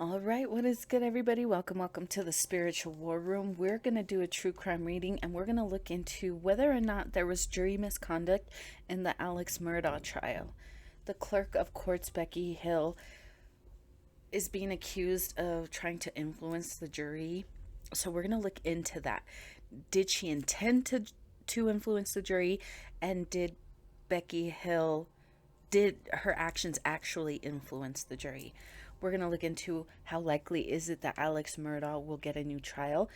All right, what is good, everybody? Welcome to the Spiritual War Room. We're going to do a true crime reading, and we're going to look into whether or not there was jury misconduct in the Alex Murdaugh trial. The clerk of courts, Becky Hill, is being accused of trying to influence the jury. So we're going to look into that. Did she intend to influence the jury? And did her actions actually influence the jury? We're going to look into how likely is it that Alex Murdaugh will get a new trial.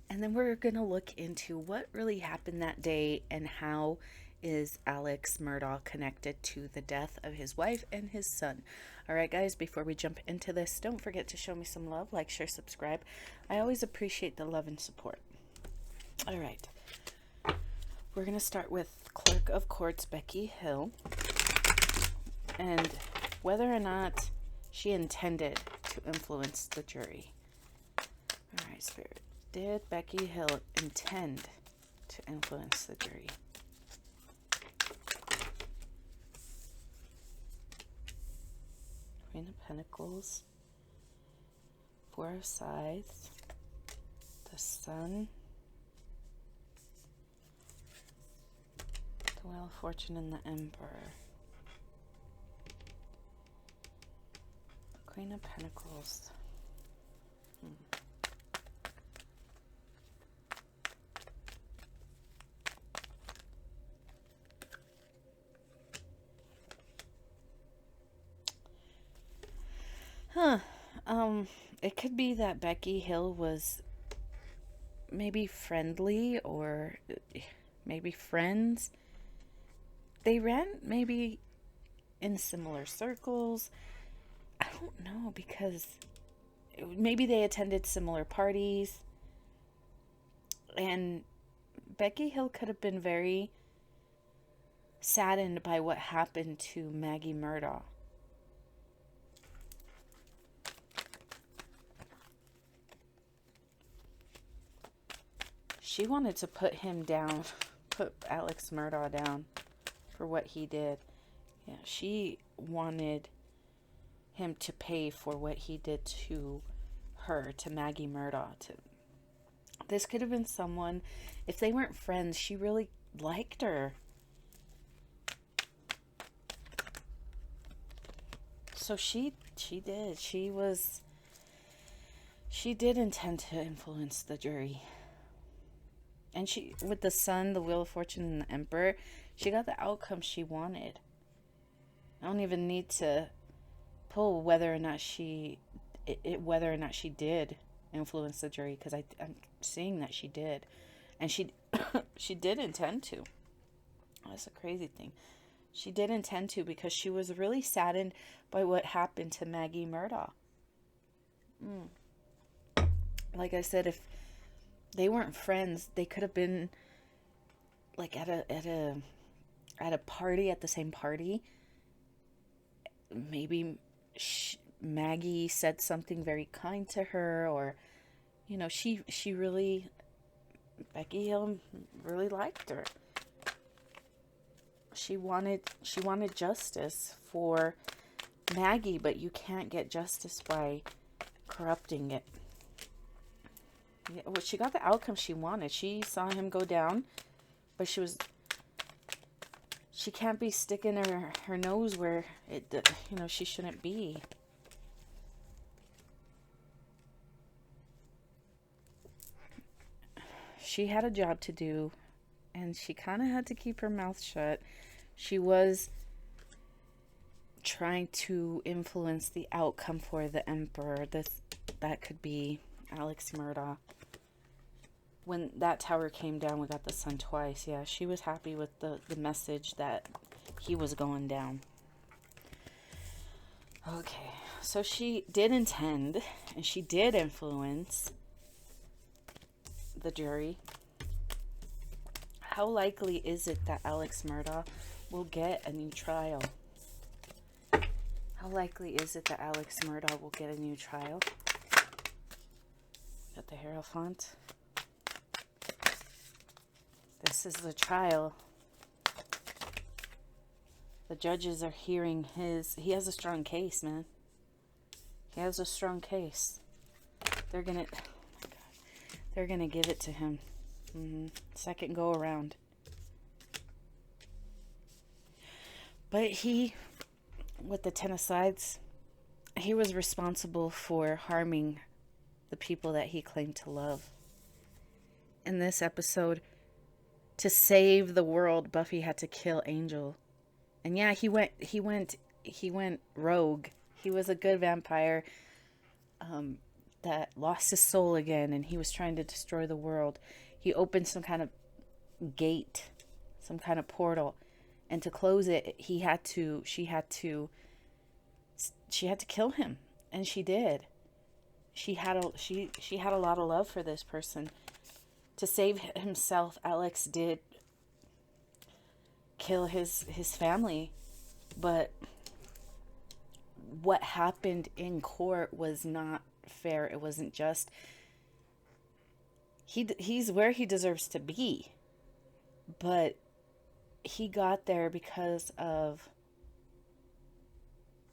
And then we're going to look into what really happened that day and how is Alex Murdaugh connected to the death of his wife and his son. All right, guys, before we jump into this, don't forget to show me some love, like, share, subscribe. I always appreciate the love and support. All right. We're going to start with Clerk of Courts Becky Hill and whether or not she intended to influence the jury. All right, Spirit. Did Becky Hill intend to influence the jury? Queen of Pentacles. Four of Scythes. The Sun. The Wheel of Fortune and the Emperor. Queen of Pentacles. It could be that Becky Hill was maybe friendly or maybe friends. They ran maybe in similar circles. I don't know, because maybe they attended similar parties. And Becky Hill could have been very saddened by what happened to Maggie Murdaugh. She wanted to put him down, put Alex Murdaugh down for what he did. Yeah, she wanted him to pay for what he did to her, to Maggie Murdaugh. This could have been someone, if they weren't friends, she really liked her. So she did. She did intend to influence the jury. And she, with the Sun, the Wheel of Fortune, and the Emperor, she got the outcome she wanted. I don't even need to pull whether or not she did influence the jury, because I'm seeing that she did, and she did intend to. That's a crazy thing. She did intend to, because she was really saddened by what happened to Maggie Murdaugh. Like I said, if they weren't friends, they could have been like at a party, at the same party. Maybe Maggie said something very kind to her, or she really, Becky Hill really liked her. She wanted justice for Maggie, but you can't get justice by corrupting it. Yeah, well, she got the outcome she wanted. She saw him go down, but she can't be sticking her nose where she shouldn't be. She had a job to do, and she kind of had to keep her mouth shut. She was trying to influence the outcome for the Emperor. That could be Alex Murdaugh. When that tower came down, we got the Sun twice. Yeah, she was happy with the message that he was going down. Okay, so she did intend, and she did influence the jury. How likely is it that Alex Murdaugh will get a new trial? How likely is it that Alex Murdaugh will get a new trial? Got the Hierophant. This is the trial. The judges are hearing he has a strong case, man. He has a strong case. They're gonna, oh my God, they're gonna give it to him. Second go around. But he, with the 10 of sides, he was responsible for harming the people that he claimed to love. In this episode, to save the world, Buffy had to kill Angel. And yeah, he went rogue. He was a good vampire that lost his soul again, and he was trying to destroy the world. He opened some kind of gate, some kind of portal, and to close it, she had to kill him, and she did. She had a lot of love for this person. To save himself, Alex did kill his family, but what happened in court was not fair. It wasn't just. He's where he deserves to be, but he got there because of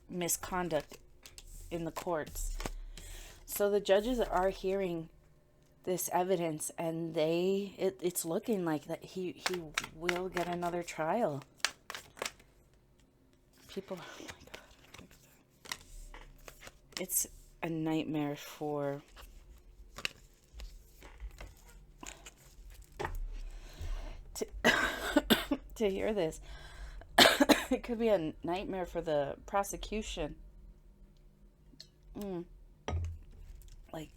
misconduct in the courts. So the judges are hearing this evidence, and it's looking like that he will get another trial. People, oh my God. It's a nightmare for to hear this. It could be a nightmare for the prosecution. Like,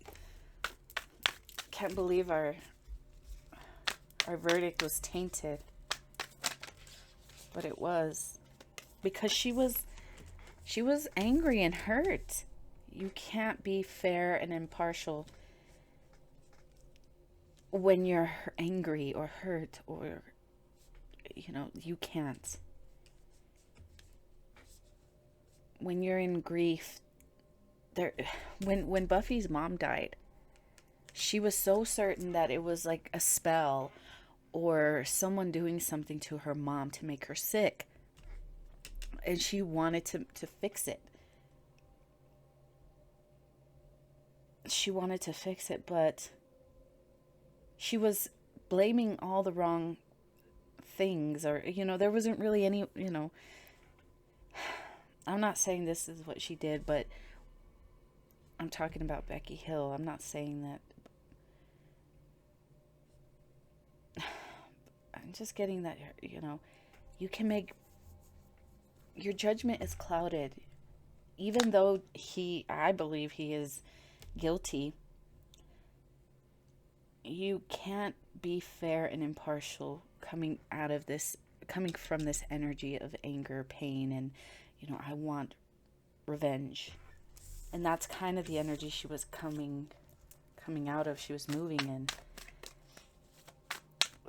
can't believe our verdict was tainted, but it was because she was angry and hurt. You can't be fair and impartial when you're angry or hurt, or you can't. When you're in grief, when Buffy's mom died, she was so certain that it was like a spell or someone doing something to her mom to make her sick, and she wanted to fix it. She wanted to fix it, but she was blaming all the wrong things, or there wasn't really any, I'm not saying this is what she did, but I'm talking about Becky Hill. I'm not saying that. I'm just getting that, you can make, your judgment is clouded. Even though I believe he is guilty, you can't be fair and impartial coming from this energy of anger, pain, and, I want revenge. And that's kind of the energy she was coming out of, she was moving in.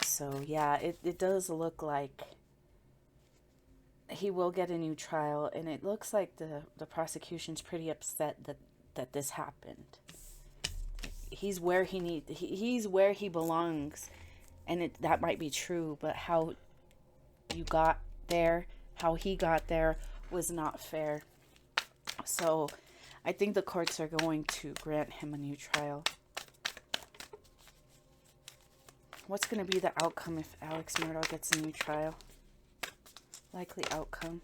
So yeah, it does look like he will get a new trial, and it looks like the prosecution's pretty upset that this happened. He's where he belongs, and that might be true, but how you got there, how he got there, was not fair. So I think the courts are going to grant him a new trial. What's going to be the outcome if Alex Murdaugh gets a new trial? Likely outcome.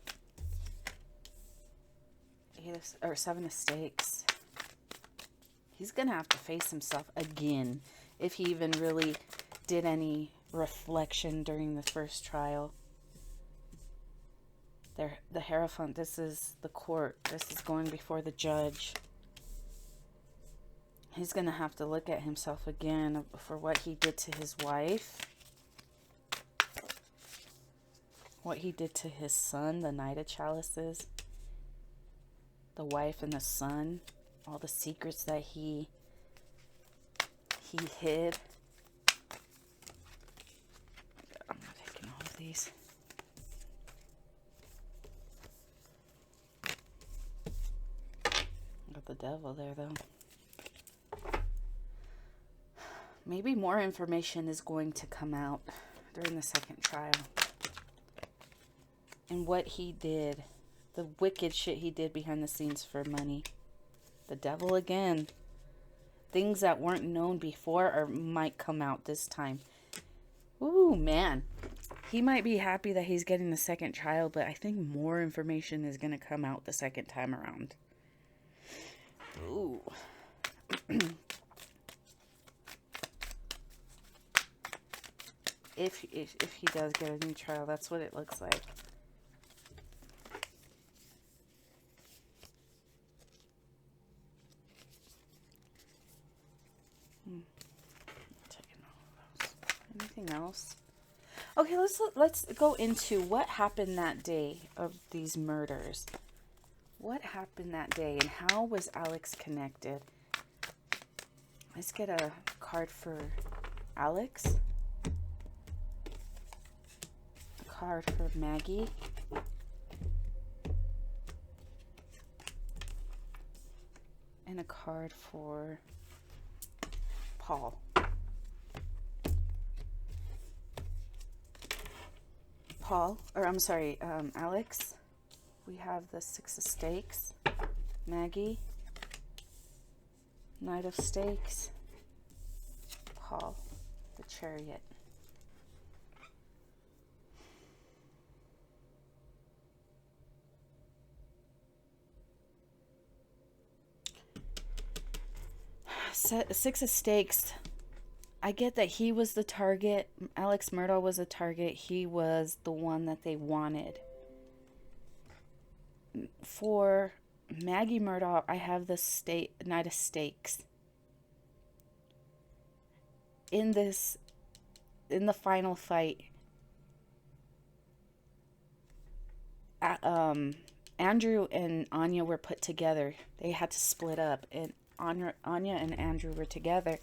7 of stakes. He's going to have to face himself again if he even really did any reflection during the first trial. The Hierophant, this is the court. This is going before the judge. He's going to have to look at himself again for what he did to his wife, what he did to his son, the Knight of Chalices, the wife and the son, all the secrets that he hid. I'm not taking all of these. Got the devil there, though. Maybe more information is going to come out during the second trial. And what he did, the wicked shit he did behind the scenes for money. The devil again. Things that weren't known before or might come out this time. Ooh, man. He might be happy that he's getting the second child, but I think more information is going to come out the second time around. Ooh. If he does get a new trial, that's what it looks like. Taking all of those. Anything else? Okay, let's go into what happened that day of these murders. What happened that day and how was Alex connected? Let's get a card for Alex. A card for Maggie. And a card for Paul. Alex. We have the Six of Stakes, Maggie, Knight of Stakes, Paul, the Chariot. Six of Stakes. I get that he was the target. Alex Murdaugh was a target. He was the one that they wanted. For Maggie Murdaugh, I have the Knight of Stakes. In the final fight, Andrew and Anya were put together. They had to split up, and Anya and Andrew were together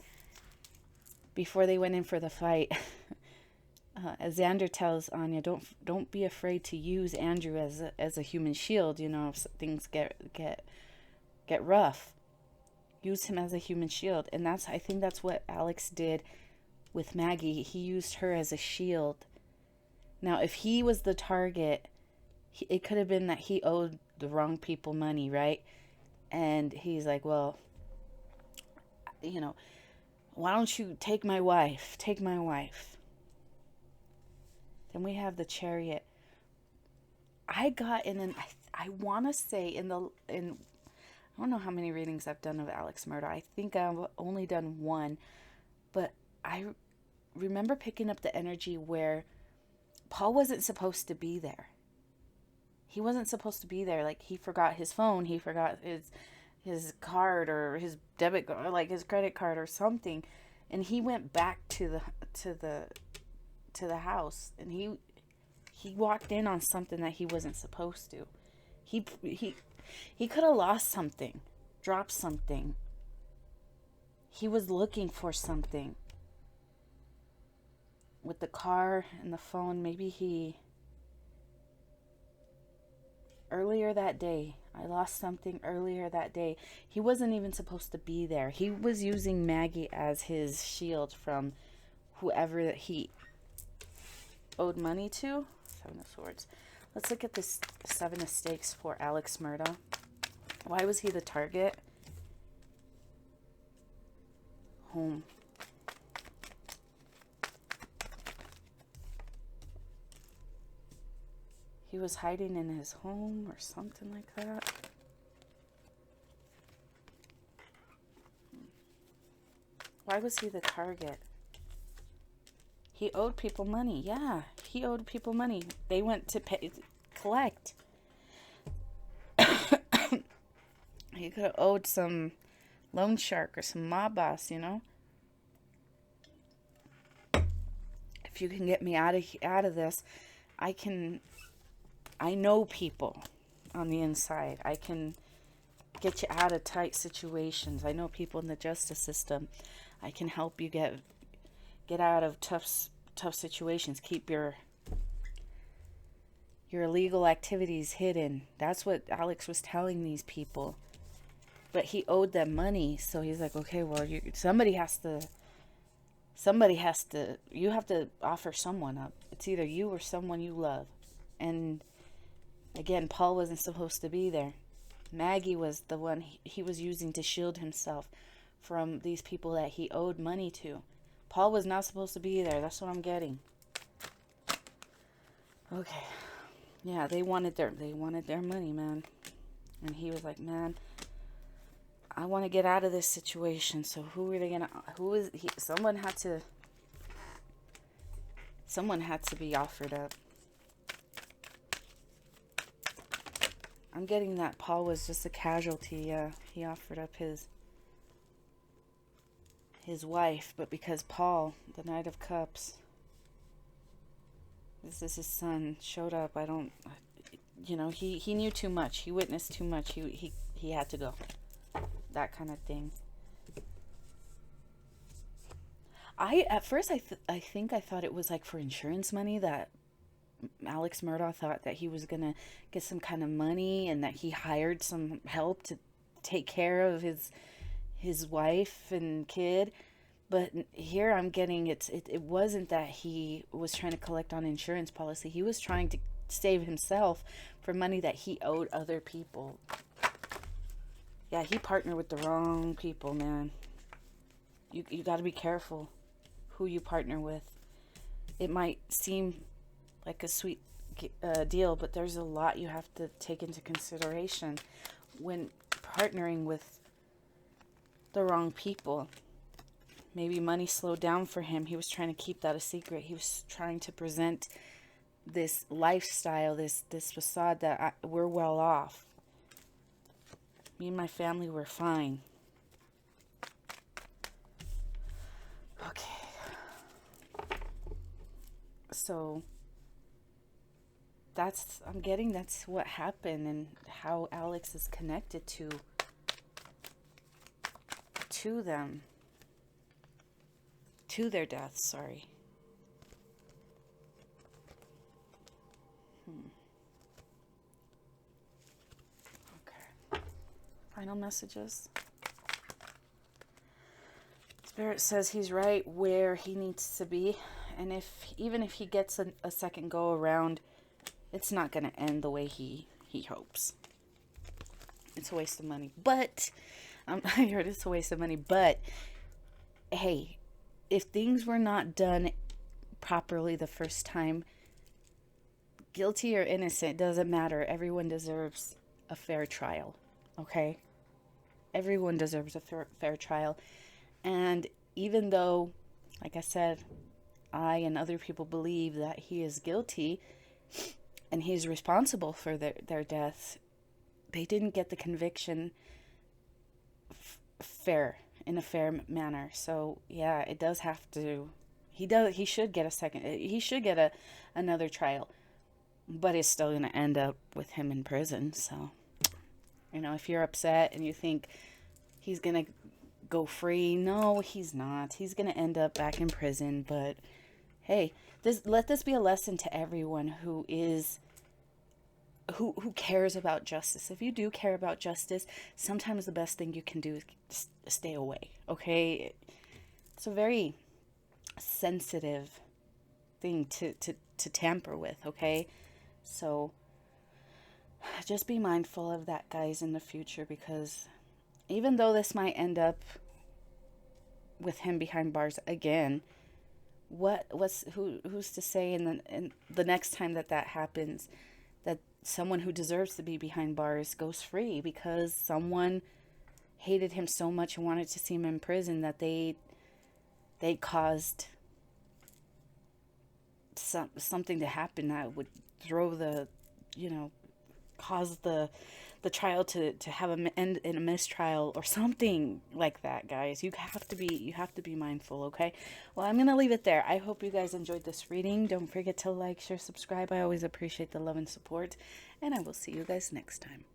before they went in for the fight. Xander tells Anya, don't be afraid to use Andrew as a human shield. You know, if things get rough, use him as a human shield. And I think that's what Alex did with Maggie. He used her as a shield. Now, if he was the target, it could have been that he owed the wrong people money, right? And he's like, well, you know, why don't you take my wife? Take my wife. Then we have the Chariot. I got I want to say I don't know how many readings I've done of Alex Murdaugh. I think I've only done one, but I remember picking up the energy where Paul wasn't supposed to be there. He wasn't supposed to be there. Like, he forgot his phone, he forgot his card or his debit card, like his credit card or something, and he went back to the house, and he walked in on something that he wasn't supposed to. He could have lost something, dropped something. He was looking for something with the car and the phone. Maybe earlier that day, I lost something earlier that day. He wasn't even supposed to be there. He was using Maggie as his shield from whoever that he owed money to. Seven of Swords. Let's look at this Seven of Stakes for Alex Murdaugh. Why was he the target? Home. He was hiding in his home or something like that. Why was he the target? He owed people money. Yeah, he owed people money. They went to collect. He could have owed some loan shark or some mob boss, you know. If you can get me out of this, I know people on the inside. I can get you out of tight situations. I know people in the justice system. I can help you get out of tough situations. Keep your illegal activities hidden. That's what Alex was telling these people. But he owed them money, so he's like, okay, well, somebody has to, you have to offer someone up. It's either you or someone you love. And again, Paul wasn't supposed to be there. Maggie was the one he was using to shield himself from these people that he owed money to. Paul was not supposed to be there. That's what I'm getting. Okay. Yeah, they wanted their money, man. And he was like, man, I want to get out of this situation. So someone had to be offered up. I'm getting that Paul was just a casualty. Yeah, he offered up his wife, but because Paul, the Knight of Cups, this is his son, showed up, he knew too much. He witnessed too much. He had to go. That kind of thing. At first I thought it was like for insurance money, that Alex Murdaugh thought that he was gonna get some kind of money and that he hired some help to take care of his wife and kid. But here I'm getting it wasn't that he was trying to collect on insurance policy. He was trying to save himself for money that he owed other people. Yeah, he partnered with the wrong people, man. You got to be careful who you partner with. It might seem like a sweet deal, but there's a lot you have to take into consideration when partnering with the wrong people. Maybe money slowed down for him. He was trying to keep that a secret. He was trying to present this lifestyle, this facade that we're well off. Me and my family were fine. Okay. So I'm getting that's what happened, and how Alex is connected to them, to their deaths, sorry. Okay. Final messages. Spirit says he's right where he needs to be, and even if he gets a second go around, it's not going to end the way he hopes. It's a waste of money. But, I heard it's a waste of money. But, hey, if things were not done properly the first time, guilty or innocent, doesn't matter. Everyone deserves a fair trial. Okay? Everyone deserves a fair trial. And even though, like I said, I and other people believe that he is guilty and he's responsible for their death, they didn't get the conviction in a fair manner. So yeah, it does have to. He should get another trial, but it's still going to end up with him in prison. So, if you're upset and you think he's going to go free, no, he's not. He's going to end up back in prison. But hey, let this be a lesson to everyone who cares about justice. If you do care about justice, sometimes the best thing you can do is stay away. Okay, it's a very sensitive thing to tamper with. Okay, so just be mindful of that, guys, in the future, because even though this might end up with him behind bars again, who's to say in the next time that happens that someone who deserves to be behind bars goes free because someone hated him so much and wanted to see him in prison that they caused something to happen that would cause the trial to have an end in a mistrial or something like that, guys. You have to be mindful, okay? Well, I'm gonna leave it there. I hope you guys enjoyed this reading. Don't forget to like, share, subscribe. I always appreciate the love and support, and I will see you guys next time.